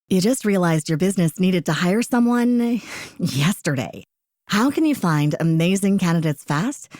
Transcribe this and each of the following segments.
You just realized your business needed to hire someone yesterday. How can you find amazing candidates fast?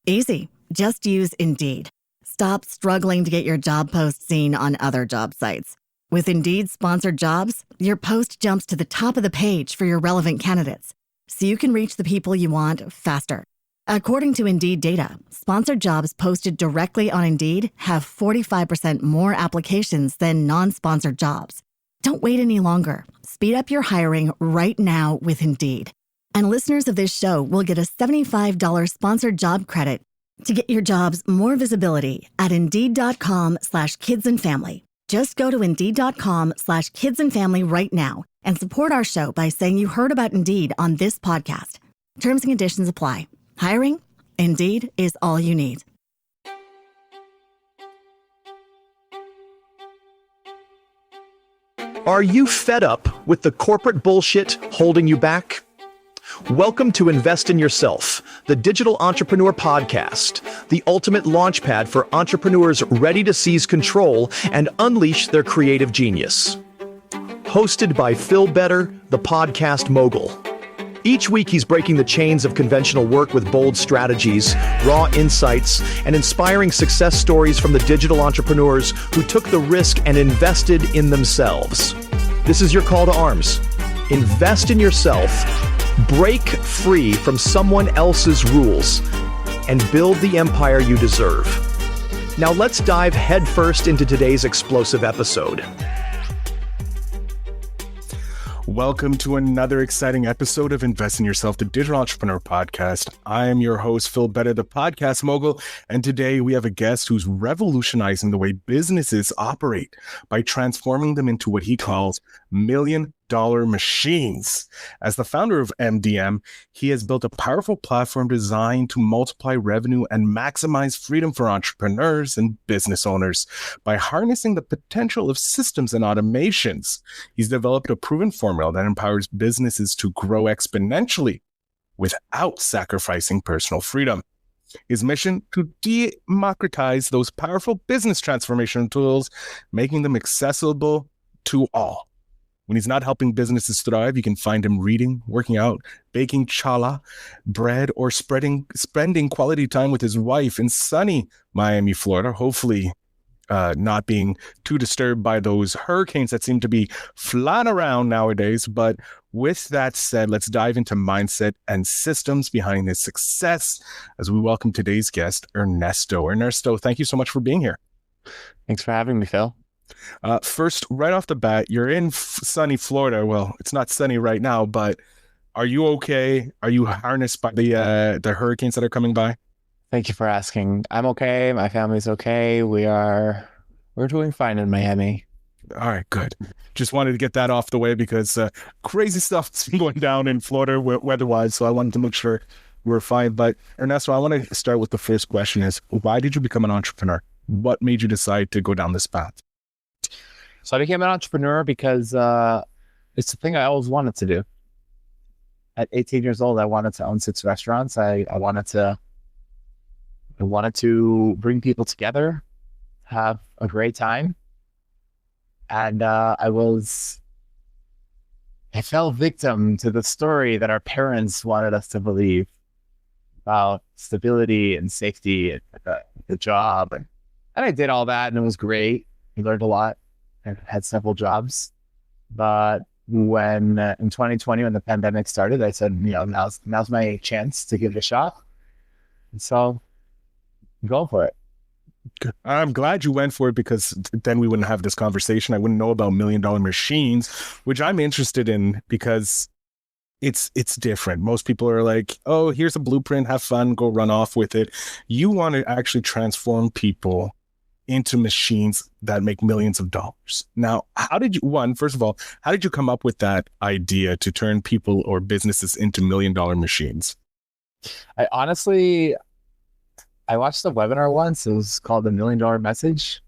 Easy. Just use Indeed. Stop struggling to get your job post seen on other job sites. With Indeed sponsored jobs, your post jumps to the top of the page for your relevant candidates, so you can reach the people you want faster. According to Indeed data, sponsored jobs posted directly on Indeed have 45% more applications than non-sponsored jobs. Don't wait any longer. Speed up your hiring right now with Indeed. And listeners of this show will get a $75 sponsored job credit to get your jobs more visibility at Indeed.com/kidsandfamily. Just go to Indeed.com/kidsandfamily right now and support our show by saying you heard about Indeed on this podcast. Terms and conditions apply. Hiring? Indeed is all you need. Are you fed up with the corporate bullshit holding you back? Welcome to Invest in Yourself, the Digital Entrepreneur Podcast, the ultimate launchpad for entrepreneurs ready to seize control and unleash their creative genius. Hosted by Phil Better, the Podcast Mogul. Each week he's breaking the chains of conventional work with bold strategies, raw insights, and inspiring success stories from the digital entrepreneurs who took the risk and invested in themselves. This is your call to arms. Invest in yourself, break free from someone else's rules, and build the empire you deserve. Now let's dive headfirst into today's explosive episode. Welcome to another exciting episode of Invest in Yourself, the Digital Entrepreneur Podcast. I am your host, Phil Better, the Podcast Mogul, and today we have a guest who's revolutionizing the way businesses operate by transforming them into what he calls million-dollar machines. As the founder of MDM, he has built a powerful platform designed to multiply revenue and maximize freedom for entrepreneurs and business owners. By harnessing the potential of systems and automations, he's developed a proven formula that empowers businesses to grow exponentially without sacrificing personal freedom. His mission to democratize those powerful business transformation tools, making them accessible to all. When he's not helping businesses thrive, you can find him reading, working out, baking challah bread, or spending quality time with his wife in sunny Miami, Florida, hopefully not being too disturbed by those hurricanes that seem to be flying around nowadays. But with that said, let's dive into mindset and systems behind his success as we welcome today's guest, Ernesto. Ernesto, thank you so much for being here. Thanks for having me, Phil. First, right off the bat, you're in sunny Florida. Well, it's not sunny right now, but are you okay? Are you harnessed by the hurricanes that are coming by? Thank you for asking. I'm okay. My family's okay. We're doing fine in Miami. All right, good. Just wanted to get that off the way because crazy stuff's been going down in Florida weather-wise, so I wanted to make sure we're fine. But Ernesto, I want to start with the first question is, why did you become an entrepreneur? What made you decide to go down this path? So I became an entrepreneur because it's the thing I always wanted to do. At 18 years old, I wanted to own 6 restaurants. I wanted to bring people together, have a great time. And I fell victim to the story that our parents wanted us to believe about stability and safety and the job. And I did all that, and it was great. I learned a lot. I had several jobs. But when in 2020, when the pandemic started, I said, now's my chance to give it a shot. And so go for it. I'm glad you went for it because then we wouldn't have this conversation. I wouldn't know about million-dollar machines, which I'm interested in because it's different. Most people are like, oh, here's a blueprint, have fun, go run off with it. You want to actually transform people into machines that make millions of dollars. Now, first of all, how did you come up with that idea to turn people or businesses into million-dollar machines? I watched a webinar once. It was called the $1 Million Message.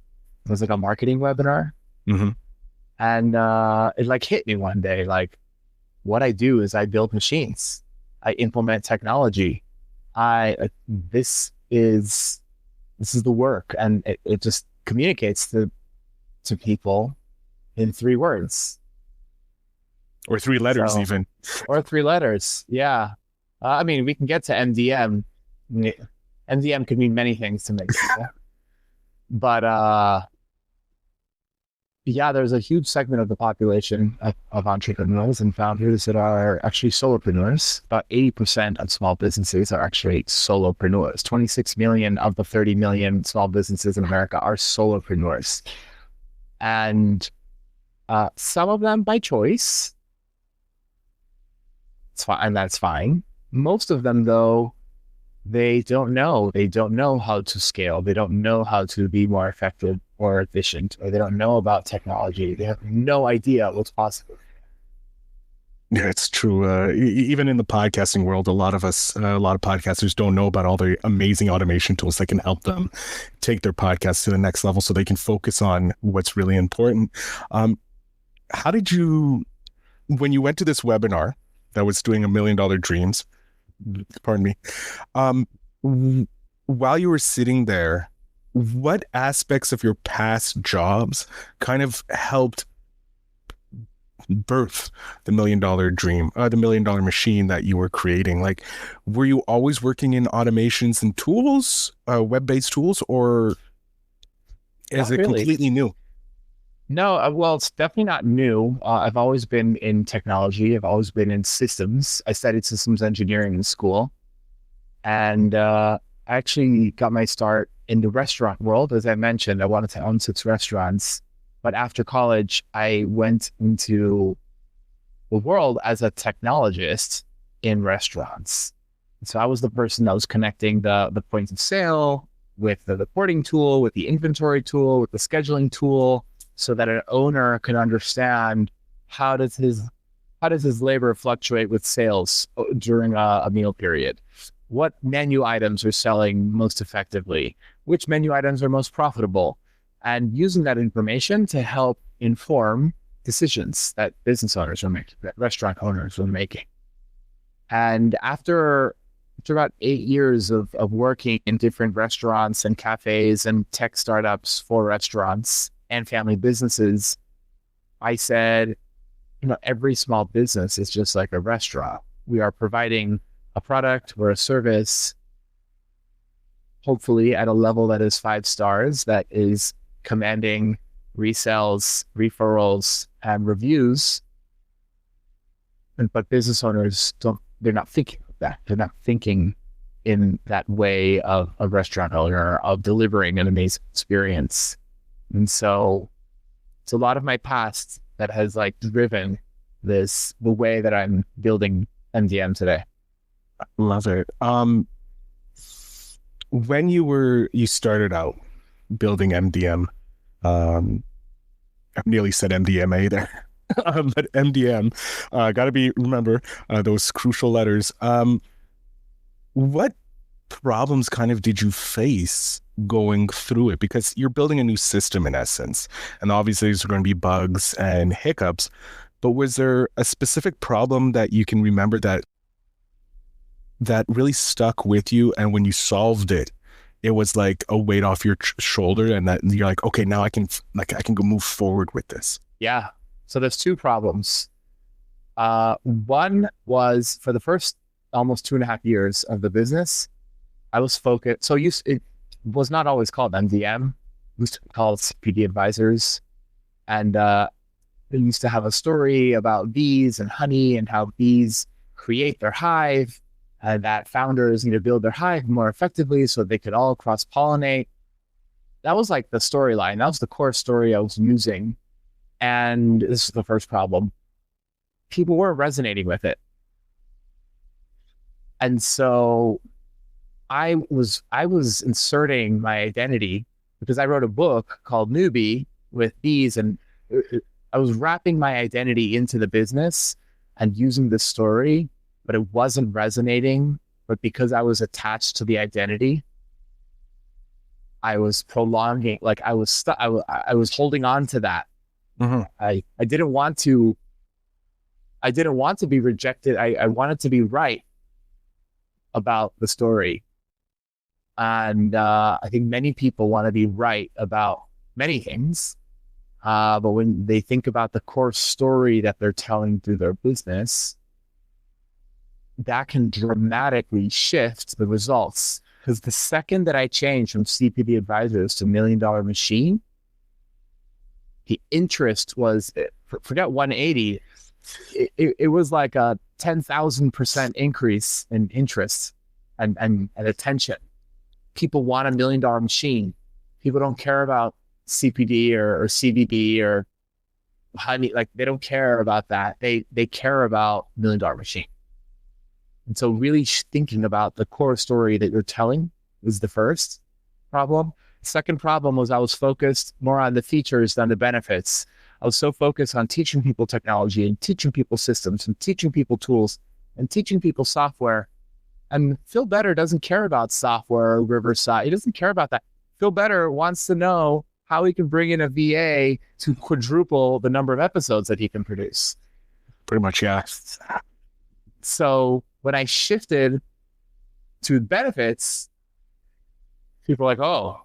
It was like a marketing webinar. Mm-hmm. And it hit me one day. What I do is I build machines. I implement technology. This is the work. And it just communicates to people in 3 words. Or 3 letters So, even. or 3 letters. Yeah. I mean, we can get to MDM. MDM could mean many things to many people. But yeah, there's a huge segment of the population of entrepreneurs and founders that are actually solopreneurs. About 80% of small businesses are actually solopreneurs. 26 million of the 30 million small businesses in America are solopreneurs. And some of them by choice. It's fine, and that's fine. Most of them, though, they don't know. They don't know how to scale. They don't know how to be more effective or efficient, or they don't know about technology. They have no idea what's possible. Yeah, it's true. Even in the podcasting world, a lot of podcasters don't know about all the amazing automation tools that can help them take their podcast to the next level so they can focus on what's really important. How did you, when you went to this webinar that was doing $1 million dreams, pardon me, while you were sitting there, what aspects of your past jobs kind of helped birth the $1 million dream, the $1 million machine that you were creating? Like, were you always working in automations and tools, web-based tools, or is it completely new? No, well, it's definitely not new. I've always been in technology. I've always been in systems. I studied systems engineering in school. And I actually got my start in the restaurant world. As I mentioned, I wanted to own 6 restaurants. But after college, I went into the world as a technologist in restaurants. So I was the person that was connecting the point of sale with the reporting tool, with the inventory tool, with the scheduling tool, so that an owner can understand how does his labor fluctuate with sales during a meal period. What menu items are selling most effectively? Which menu items are most profitable? And using that information to help inform decisions that business owners are making, that restaurant owners are making. And after about 8 years of working in different restaurants and cafes and tech startups for restaurants and family businesses, I said, every small business is just like a restaurant. We are providing a product or a service, hopefully at a level that is 5 stars, that is commanding resells, referrals, and reviews. But business owners they're not thinking of that. They're not thinking in that way of a restaurant owner, of delivering an amazing experience. And so it's a lot of my past that has driven the way that I'm building MDM today. Love it. When you started out building MDM, I nearly said MDMA there, but MDM, remember those crucial letters. What problems kind of did you face going through it? Because you're building a new system in essence, and obviously there's going to be bugs and hiccups, but was there a specific problem that you can remember that really stuck with you, and when you solved it, it was like a weight off your shoulder, and that you're like, okay, now I can go move forward with this? Yeah. So there's 2 problems. One was, for the first almost 2.5 years of the business, I was focused. So it was not always called MDM. It used to be called CPD Advisors. And they used to have a story about bees and honey and how bees create their hive, and that founders need to build their hive more effectively so they could all cross-pollinate. That was like the storyline. That was the core story I was using. And this is the first problem. People weren't resonating with it. And so I was inserting my identity, because I wrote a book called Newbie with bees, and I was wrapping my identity into the business and using this story, but it wasn't resonating. But because I was attached to the identity, I was prolonging, I was holding on to that. Mm-hmm. I didn't want to be rejected. I wanted to be right about the story. And I think many people want to be right about many things. But when they think about the core story that they're telling through their business, that can dramatically shift the results. Because the second that I changed from CPD advisors to $1 Million Machine, the interest was, forget 180, it was like a 10,000% increase in interest and attention. People want $1 Million Machine. People don't care about CPD or CBD or honey, like they don't care about that. They care about $1 Million Machine. And so really thinking about the core story that you're telling was the first problem. Second problem was I was focused more on the features than the benefits. I was so focused on teaching people technology and teaching people systems and teaching people tools and teaching people software. And Phil Better doesn't care about software or Riverside. He doesn't care about that. Phil Better wants to know how he can bring in a VA to quadruple the number of episodes that he can produce. Pretty much, yeah. So when I shifted to benefits, people are like, oh,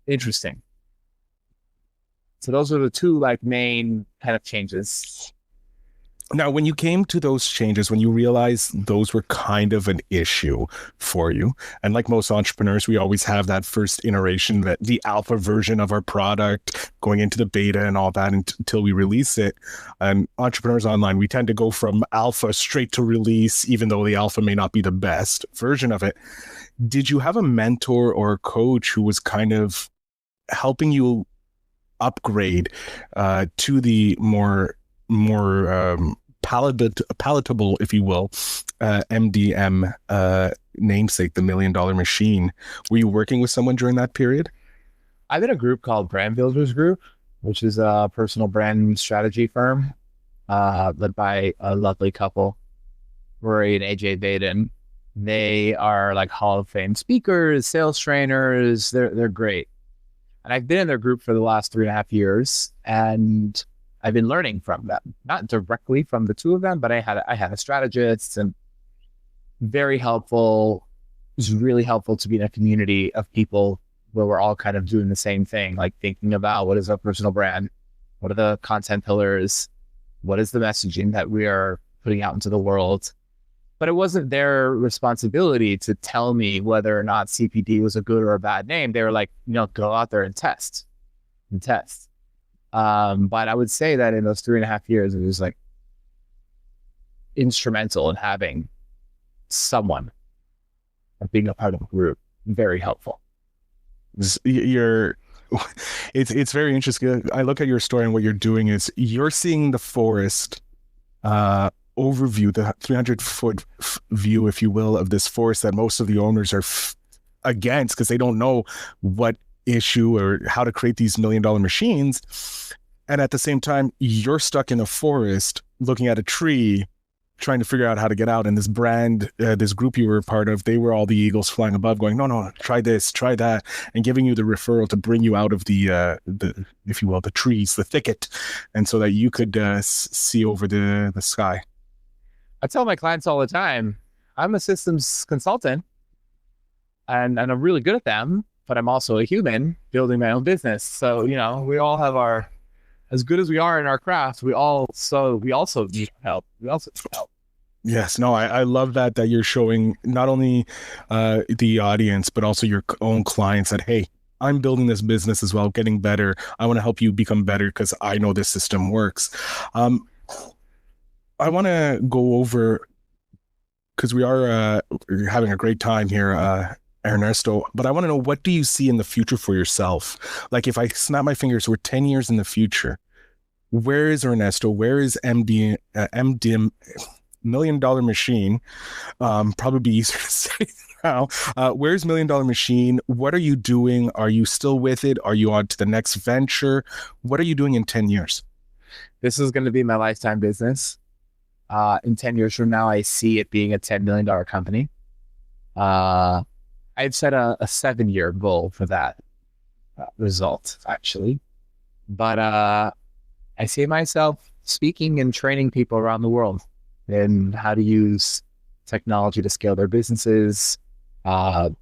interesting. So those are the two like main kind of changes. Now, when you came to those changes, when you realized those were kind of an issue for you, and like most entrepreneurs, we always have that first iteration, that the alpha version of our product going into the beta and all that until we release it. And entrepreneurs online, we tend to go from alpha straight to release, even though the alpha may not be the best version of it. Did you have a mentor or a coach who was kind of helping you upgrade to the more palatable, if you will, MDM namesake, the $1 Million Machine? Were you working with someone during that period? I'm in a group called Brand Builders Group, which is a personal brand strategy firm led by a lovely couple, Rory and AJ Vaden. They are like Hall of Fame speakers, sales trainers. They're great. And I've been in their group for the last 3.5 years, and I've been learning from them, not directly from the two of them, but I had a strategist, and very helpful. It was really helpful to be in a community of people where we're all kind of doing the same thing, like thinking about what is our personal brand, what are the content pillars, what is the messaging that we are putting out into the world. But it wasn't their responsibility to tell me whether or not CPD was a good or a bad name. They were like, go out there and test. But I would say that in those 3.5 years, it was like instrumental in having someone, being a part of a group, very helpful. It's very interesting. I look at your story, and what you're doing is you're seeing the forest overview, the 300-foot view, if you will, of this forest that most of the owners are against because they don't know what issue or how to create these $1 Million Machines. And at the same time, you're stuck in a forest looking at a tree, trying to figure out how to get out. And this brand, this group you were a part of, they were all the eagles flying above going, no, try this, try that, and giving you the referral to bring you out of the if you will, the trees, the thicket, and so that you could see over the sky. I tell my clients all the time, I'm a systems consultant, and I'm really good at them, but I'm also a human building my own business. So, we all have as good as we are in our craft, we also need help. Yes, no, I love that you're showing not only the audience, but also your own clients that, hey, I'm building this business as well, getting better. I want to help you become better because I know this system works. I want to go over, because we are having a great time here, Ernesto, but I want to know, what do you see in the future for yourself? Like, if I snap my fingers, we're 10 years in the future. Where is Ernesto? Where is MDM, $1 Million Machine? Probably be easier to say now. Where's $1 Million Machine? What are you doing? Are you still with it? Are you on to the next venture? What are you doing in 10 years? This is going to be my lifetime business. In 10 years from now, I see it being a $10 million company. I've set a 7-year goal for that result, actually. But I see myself speaking and training people around the world in how to use technology to scale their businesses, mentoring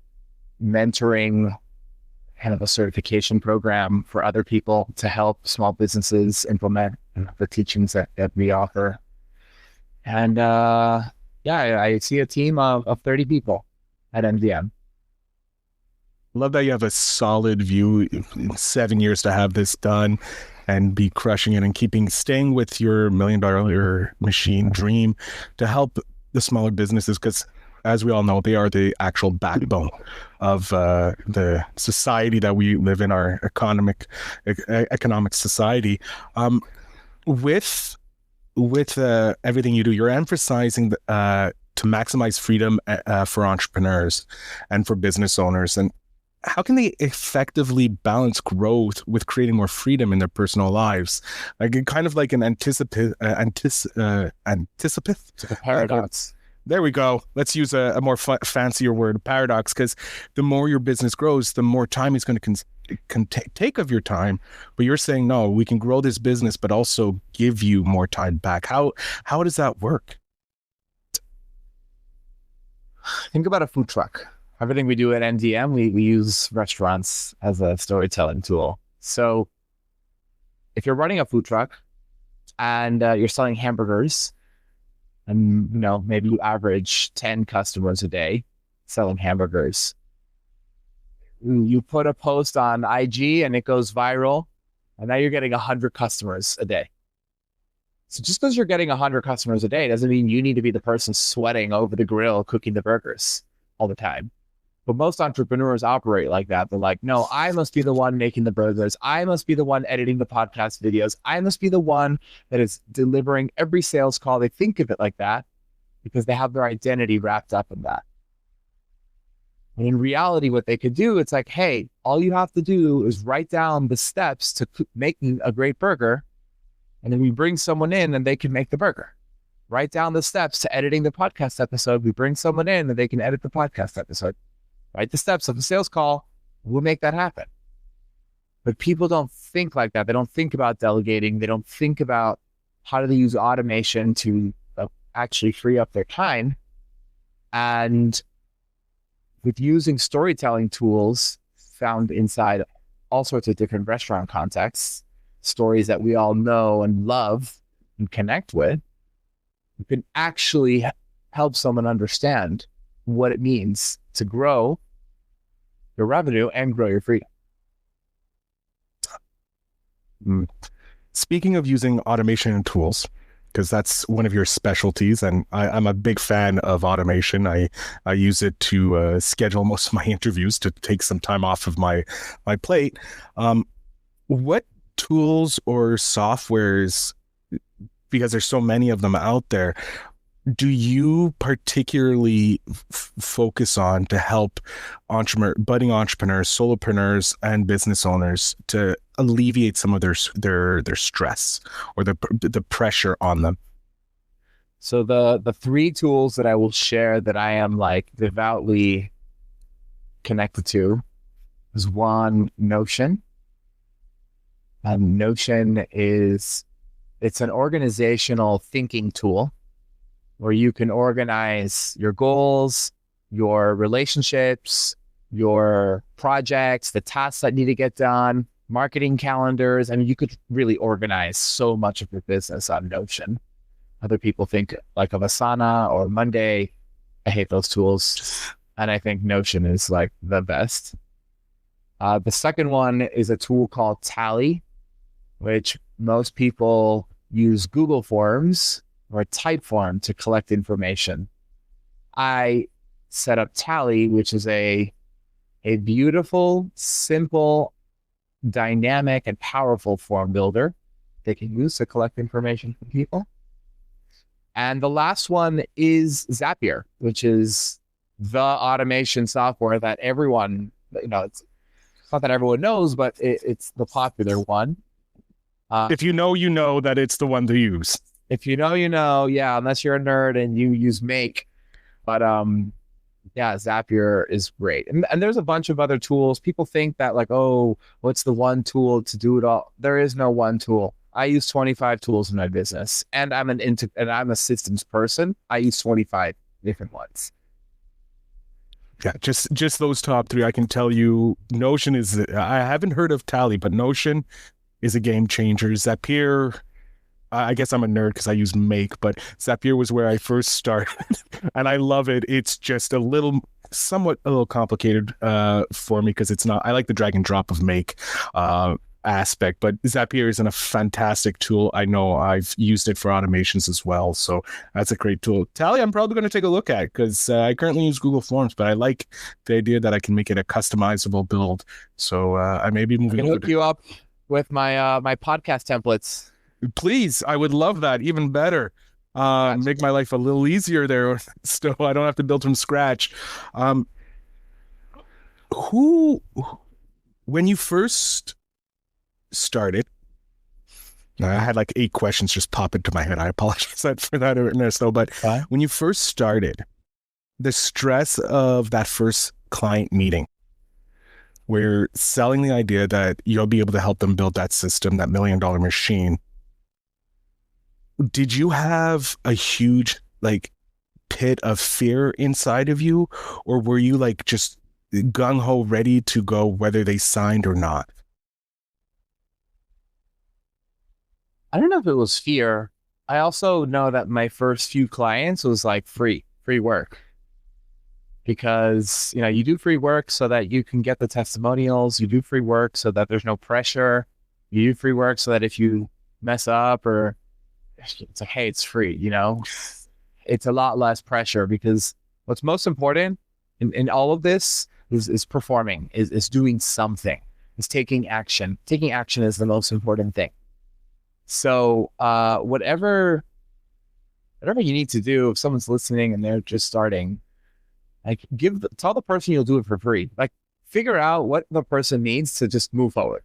kind of a certification program for other people to help small businesses implement the teachings that we offer. And I see a team of 30 people at MDM. Love that you have a solid view in 7 years to have this done and be crushing it and staying with your $1 million machine dream to help the smaller businesses, because as we all know, they are the actual backbone of the society that we live in, our economic society. With everything you do, you're emphasizing to maximize freedom for entrepreneurs and for business owners. And how can they effectively balance growth with creating more freedom in their personal lives? Like kind of like an anticipate paradox. There we go. Let's use a more fancier word, paradox, because the more your business grows, the more time is going to take of your time. But you're saying, no, we can grow this business, but also give you more time back. How does that work? Think about a food truck. Everything we do at MDM, we use restaurants as a storytelling tool. So if you're running a food truck and you're selling hamburgers, and maybe you average 10 customers a day selling hamburgers, you put a post on IG and it goes viral, and now you're getting 100 customers a day. So just because you're getting 100 customers a day doesn't mean you need to be the person sweating over the grill cooking the burgers all the time. But most entrepreneurs operate like that. They're like, no, I must be the one making the burgers. I must be the one editing the podcast videos. I must be the one that is delivering every sales call. They think of it like that because they have their identity wrapped up in that. And in reality, what they could do, it's like, hey, all you have to do is write down the steps to making a great burger. And then we bring someone in and they can make the burger. Write down the steps to editing the podcast episode. We bring someone in and they can edit the podcast episode. Write the steps of a sales call. We'll make that happen. But people don't think like that. They don't think about delegating. They don't think about how do they use automation to actually free up their time. And with using storytelling tools found inside all sorts of different restaurant contexts, stories that we all know and love and connect with, you can actually help someone understand what it means to grow your revenue and grow your freedom. Speaking of using automation and tools, because that's one of your specialties, and I'm a big fan of automation. I use it to schedule most of my interviews to take some time off of my plate. What tools or softwares, because there's so many of them out there, do you particularly focus on to help budding entrepreneurs, solopreneurs, and business owners to alleviate some of their stress or the pressure on them? So the three tools that I will share that I am like devoutly connected to is one, Notion. Notion it's an organizational thinking tool where you can organize your goals, your relationships, your projects, the tasks that need to get done, marketing calendars. I mean, you could really organize so much of your business on Notion. Other people think like of Asana or Monday. I hate those tools. And I think Notion is like the best. The second one is a tool called Tally, which most people use Google Forms or Typeform to collect information. I set up Tally, which is a beautiful, simple, dynamic, and powerful form builder they can use to collect information from people. And the last one is Zapier, which is the automation software that everyone, it's not that everyone knows, but it's the popular one. If you know that it's the one to use. If you know, yeah, unless you're a nerd and you use Make. But yeah, Zapier is great. And there's a bunch of other tools. People think that like, oh, what's the one tool to do it all? There is no one tool. I use 25 tools in my business, and I'm a systems person. I use 25 different ones. Yeah, just those top three. I can tell you, Notion is. I haven't heard of Tally, but Notion is a game changer. Zapier, I guess I'm a nerd because I use Make, but Zapier was where I first started, and I love it. It's just somewhat a little complicated for me because it's not. I like the drag and drop of Make aspect, but Zapier is a fantastic tool. I know I've used it for automations as well, so that's a great tool. Tally, I'm probably going to take a look at because I currently use Google Forms, but I like the idea that I can make it a customizable build. So I may be moving. I can hook you up with my my podcast templates. Please, I would love that. Even better. Make my life a little easier there, so I don't have to build from scratch. When you first started, I had like 8 questions just pop into my head. I apologize for that, Ernesto. But when you first started, the stress of that first client meeting, where you're selling the idea that you'll be able to help them build that system, that $1 million machine, did you have a huge like pit of fear inside of you, or were you like just gung-ho ready to go whether they signed or not? I don't know if it was fear. I also know that my first few clients was like free work, because, you know, you do free work so that you can get the testimonials. You do free work so that there's no pressure. You do free work so that if you mess up, or it's like, hey, it's free, you know, it's a lot less pressure, because what's most important in all of this is performing, is doing something, is taking action. Taking action is the most important thing. So whatever you need to do, if someone's listening and they're just starting, like tell the person you'll do it for free. Like figure out what the person needs to just move forward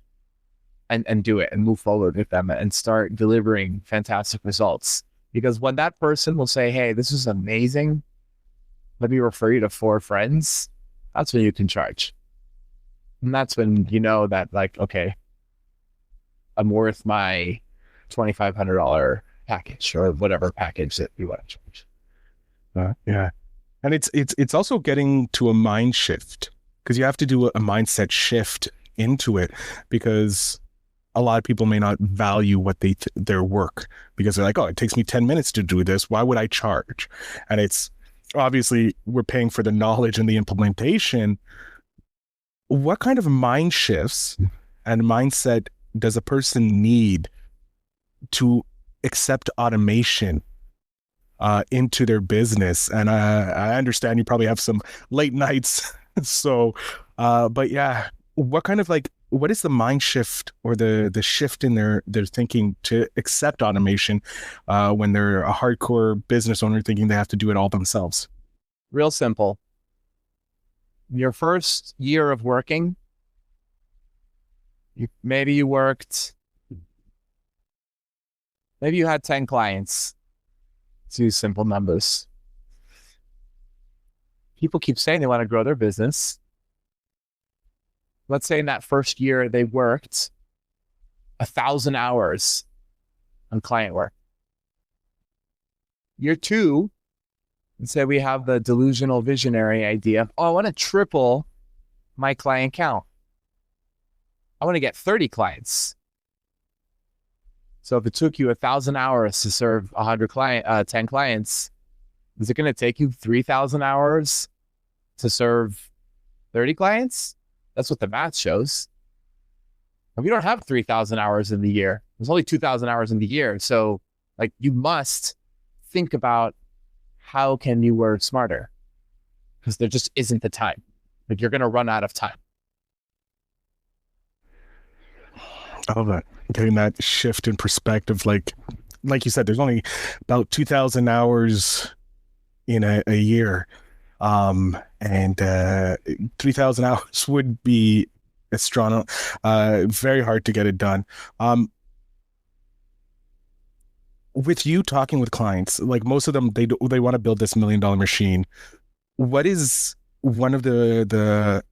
and do it and move forward with them and start delivering fantastic results. Because when that person will say, hey, this is amazing, let me refer you to 4 friends, that's when you can charge. And that's when you know that, like, okay, I'm worth my $2,500 package or whatever package that you want to charge. Yeah. And it's also getting to a mind shift, because you have to do a mindset shift into it, because a lot of people may not value what their work, because they're like, oh, it takes me 10 minutes to do this. Why would I charge? And it's obviously we're paying for the knowledge and the implementation. What kind of mind shifts and mindset does a person need to accept automation into their business? And I understand you probably have some late nights. So, but yeah, what is the mind shift or the shift in their thinking to accept automation when they're a hardcore business owner thinking they have to do it all themselves? Real simple. Your first year of working, maybe you had 10 clients. Let's use simple numbers. People keep saying they want to grow their business. Let's say in that first year, they worked 1,000 hours on client work. Year 2, let's say we have the delusional visionary idea. Oh, I want to triple my client count. I want to get 30 clients. So if it took you 1,000 hours to serve 10 clients, is it going to take you 3,000 hours to serve 30 clients? That's what the math shows. And we don't have 3,000 hours in the year. There's only 2,000 hours in the year. So like, you must think about how can you work smarter, because there just isn't the time. Like, you're going to run out of time. I love that. Getting that shift in perspective. Like you said, there's only about 2,000 hours in a year. And 3,000 hours would be very hard to get it done. With you talking with clients, like most of them, they want to build this $1 million machine. What is one of the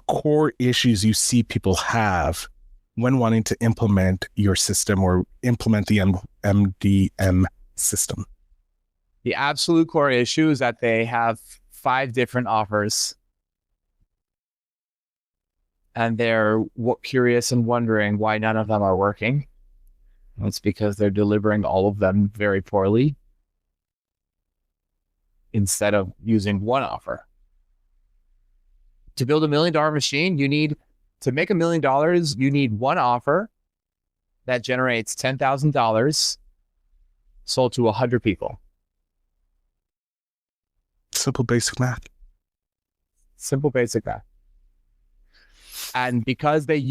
core issues you see people have when wanting to implement your system or implement the MDM system? The absolute core issue is that they have 5 different offers and they're curious and wondering why none of them are working. It's because they're delivering all of them very poorly instead of using one offer. To build $1 million machine, to make $1 million, you need one offer that generates $10,000 sold to 100 people. Simple, basic math. Simple, basic math. And because they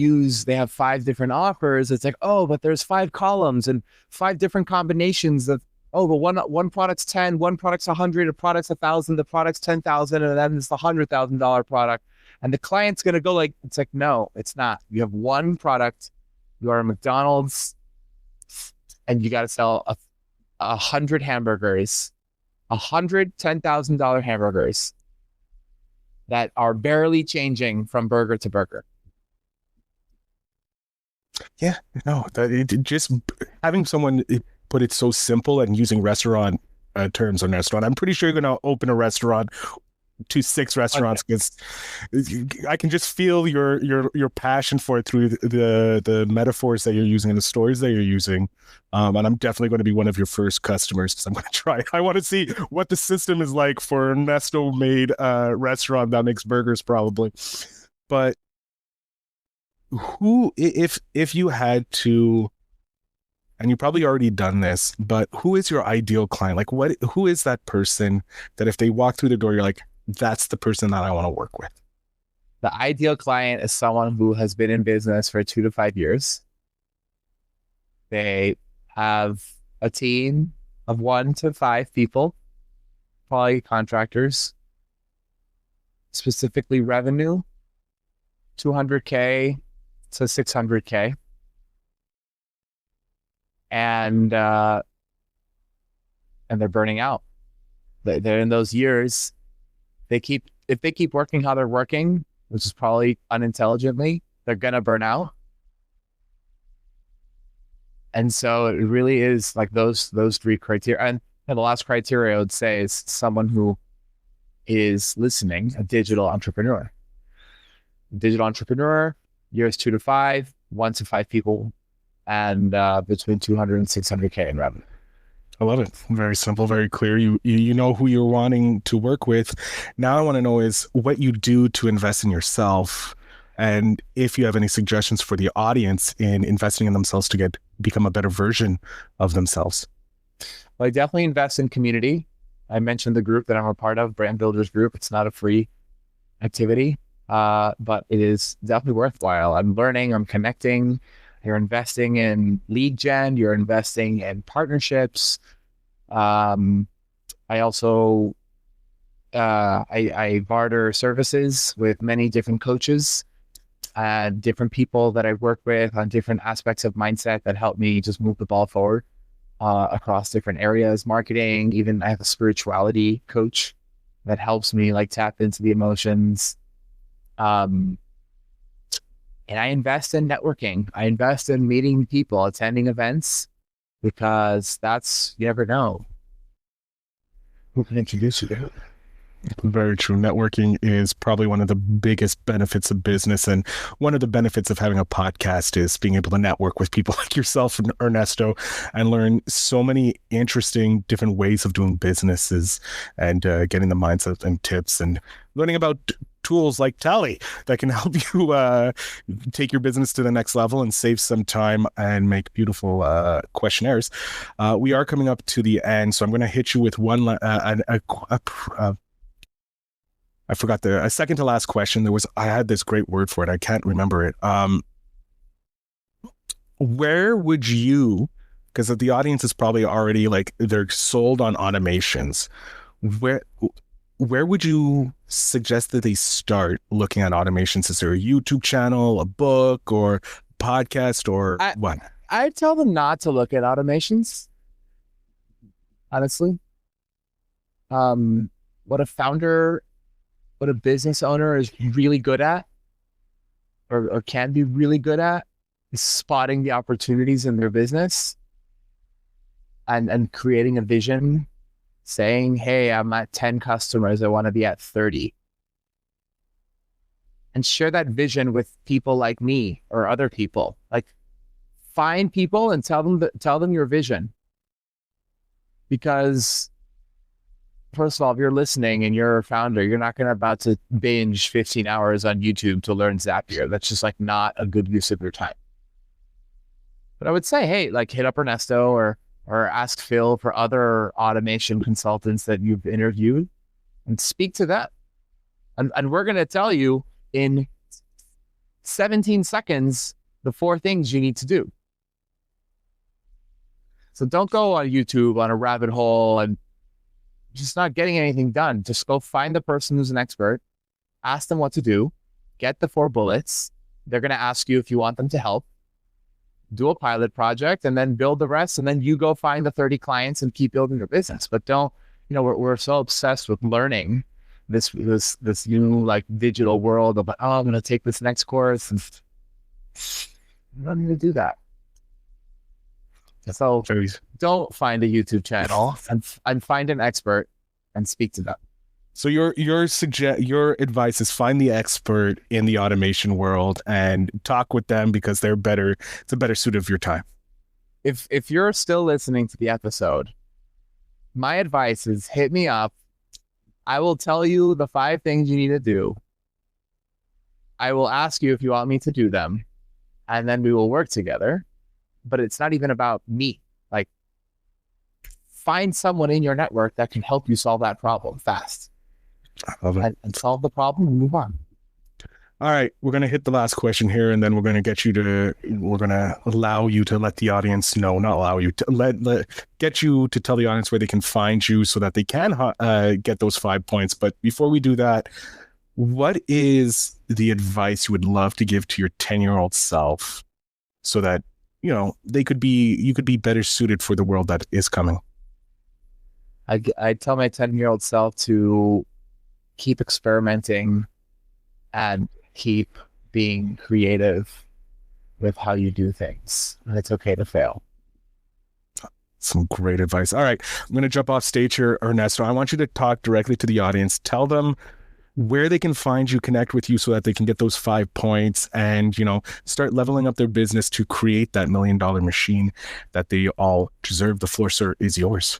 have 5 different offers, it's like, oh, but there's 5 columns and 5 different combinations of, oh, but one product's 10, one product's 100, a product's 1,000, the product's 10,000, and then it's the $100,000 product. And the client's going to go like, it's like, no, it's not. You have one product. You are a McDonald's and you got to sell 100 hamburgers, 100 $10,000 hamburgers that are barely changing from burger to burger. Yeah, no, just having someone put it so simple and using restaurant terms on restaurant. I'm pretty sure you're going to open a restaurant to 6 restaurants because I can just feel your passion for it through the metaphors that you're using and the stories that you're using. And I'm definitely going to be one of your first customers because I'm going to try. I want to see what the system is like for Ernesto made restaurant that makes burgers probably. But who, if you had to, and you probably already done this, but who is your ideal client? Like who is that person that if they walk through the door, you're like, that's the person that I want to work with? The ideal client is someone who has been in business for 2 to 5 years. They have a team of 1 to 5 people, probably contractors, specifically revenue, 200K to 600K. And they're burning out. They're in those years. If they keep working how they're working, which is probably unintelligently, they're gonna burn out. And so it really is like those 3 criteria. And the last criteria I would say is someone who is listening, a digital entrepreneur. Digital entrepreneur, years 2 to 5, 1 to 5 people, and between 200 and 600K in revenue. I love it. Very simple, very clear. You know who you're wanting to work with. Now I want to know is what you do to invest in yourself, and if you have any suggestions for the audience in investing in themselves to become a better version of themselves. Well, I definitely invest in community. I mentioned the group that I'm a part of, Brand Builders Group. It's not a free activity, but it is definitely worthwhile. I'm learning, I'm connecting. You're investing in lead gen, you're investing in partnerships. I also, I barter services with many different coaches, different people that I work with on different aspects of mindset that help me just move the ball forward across different areas, marketing, even I have a spirituality coach that helps me like tap into the emotions. And I invest in networking. I invest in meeting people, attending events, because you never know who can introduce you to. Very true. Networking is probably one of the biggest benefits of business. And one of the benefits of having a podcast is being able to network with people like yourself, Ernesto, and learn so many interesting different ways of doing businesses and getting the mindset and tips and learning about tools like Tally that can help you take your business to the next level and save some time and make beautiful questionnaires. We are coming up to the end, so I'm going to hit you with one I forgot a second to last question. I had this great word for it. I can't remember it. Where would you, because the audience is probably already like, they're sold on automations. Where would you suggest that they start looking at automations? Is there a YouTube channel, a book, or podcast, or what? I tell them not to look at automations, honestly. What a business owner is really good at, or can be really good at, is spotting the opportunities in their business and creating a vision, saying, hey, I'm at 10 customers, I want to be at 30. and share that vision with people like me or other people. Like, find people and tell them your vision. Because first of all, if you're listening and you're a founder, you're not about to binge 15 hours on YouTube to learn Zapier. That's just like not a good use of your time. But I would say, hey, like hit up Ernesto or ask Phil for other automation consultants that you've interviewed and speak to them. And we're going to tell you in 17 seconds the 4 things you need to do. So don't go on YouTube on a rabbit hole and just not getting anything done. Just go find the person who's an expert, ask them what to do, get the 4 bullets. They're going to ask you if you want them to help, do a pilot project, and then build the rest. And then you go find the 30 clients and keep building your business. But don't, we're so obsessed with learning this new like digital world of, oh, I'm going to take this next course. And you don't need to do that. So don't find a YouTube channel and find an expert and speak to them. So your advice is find the expert in the automation world and talk with them because they're better. It's a better suit of your time. If you're still listening to the episode, my advice is hit me up. I will tell you the 5 things you need to do. I will ask you if you want me to do them, and then we will work together. But it's not even about me. Like, find someone in your network that can help you solve that problem fast. I love it. And solve the problem and move on. All right. We're going to hit the last question here, and then we're going to allow you to let the audience know, not allow you to get you to tell the audience where they can find you so that they can get those 5 points. But before we do that, what is the advice you would love to give to your 10-year-old self so that you could be better suited for the world that is coming? I tell my 10-year-old self to keep experimenting and keep being creative with how you do things. And it's okay to fail. Some great advice. All right. I'm going to jump off stage here, Ernesto. I want you to talk directly to the audience. Tell them where they can find you, connect with you so that they can get those 5 points and, start leveling up their business to create that $1 million machine that they all deserve. The floor, sir, is yours.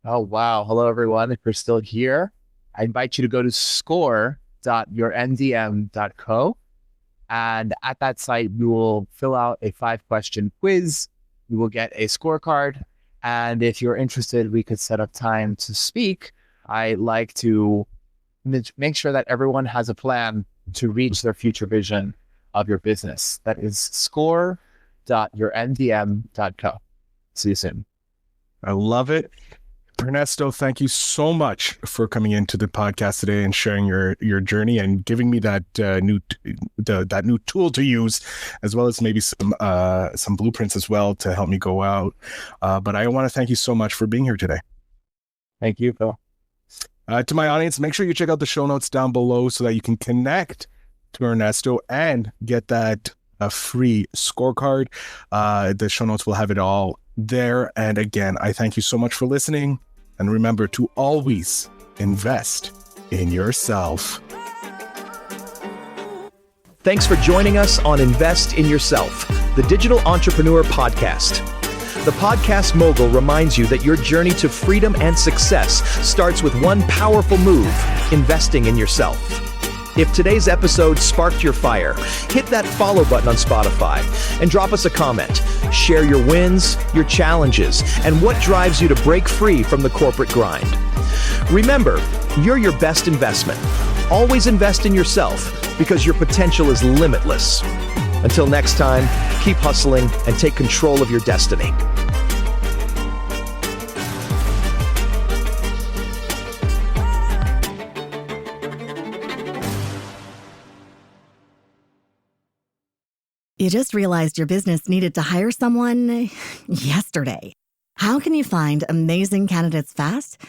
Oh, wow. Hello, everyone. If you're still here, I invite you to go to score.yourndm.co. And at that site, you will fill out a 5-question quiz. You will get a scorecard. And if you're interested, we could set up time to speak. I like to make sure that everyone has a plan to reach their future vision of your business. That is score.yourndm.co. See you soon. I love it. Ernesto, thank you so much for coming into the podcast today and sharing your journey and giving me that new tool to use, as well as maybe some blueprints as well to help me go out. But I want to thank you so much for being here today. Thank you, Phil. To my audience, make sure you check out the show notes down below so that you can connect to Ernesto and get that free scorecard. The show notes will have it all there. And again, I thank you so much for listening. And remember to always invest in yourself. Thanks for joining us on Invest in Yourself, the Digital Entrepreneur Podcast. The Podcast Mogul reminds you that your journey to freedom and success starts with one powerful move: investing in yourself. If today's episode sparked your fire, hit that follow button on Spotify and drop us a comment. Share your wins, your challenges, and what drives you to break free from the corporate grind. Remember, you're your best investment. Always invest in yourself because your potential is limitless. Until next time, keep hustling and take control of your destiny. You just realized your business needed to hire someone yesterday. How can you find amazing candidates fast?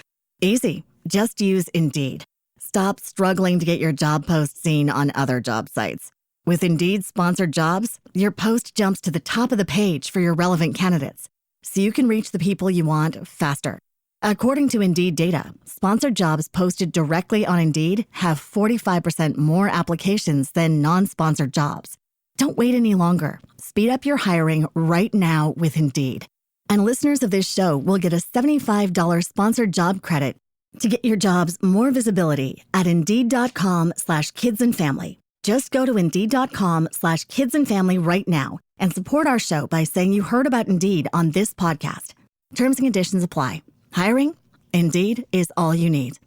Easy. Just use Indeed. Stop struggling to get your job post seen on other job sites. With Indeed sponsored jobs, your post jumps to the top of the page for your relevant candidates, so you can reach the people you want faster. According to Indeed data, sponsored jobs posted directly on Indeed have 45% more applications than non-sponsored jobs. Don't wait any longer. Speed up your hiring right now with Indeed. And listeners of this show will get a $75 sponsored job credit to get your jobs more visibility at Indeed.com/kidsandfamily. Just go to Indeed.com/kidsandfamily right now and support our show by saying you heard about Indeed on this podcast. Terms and conditions apply. Hiring? Indeed is all you need.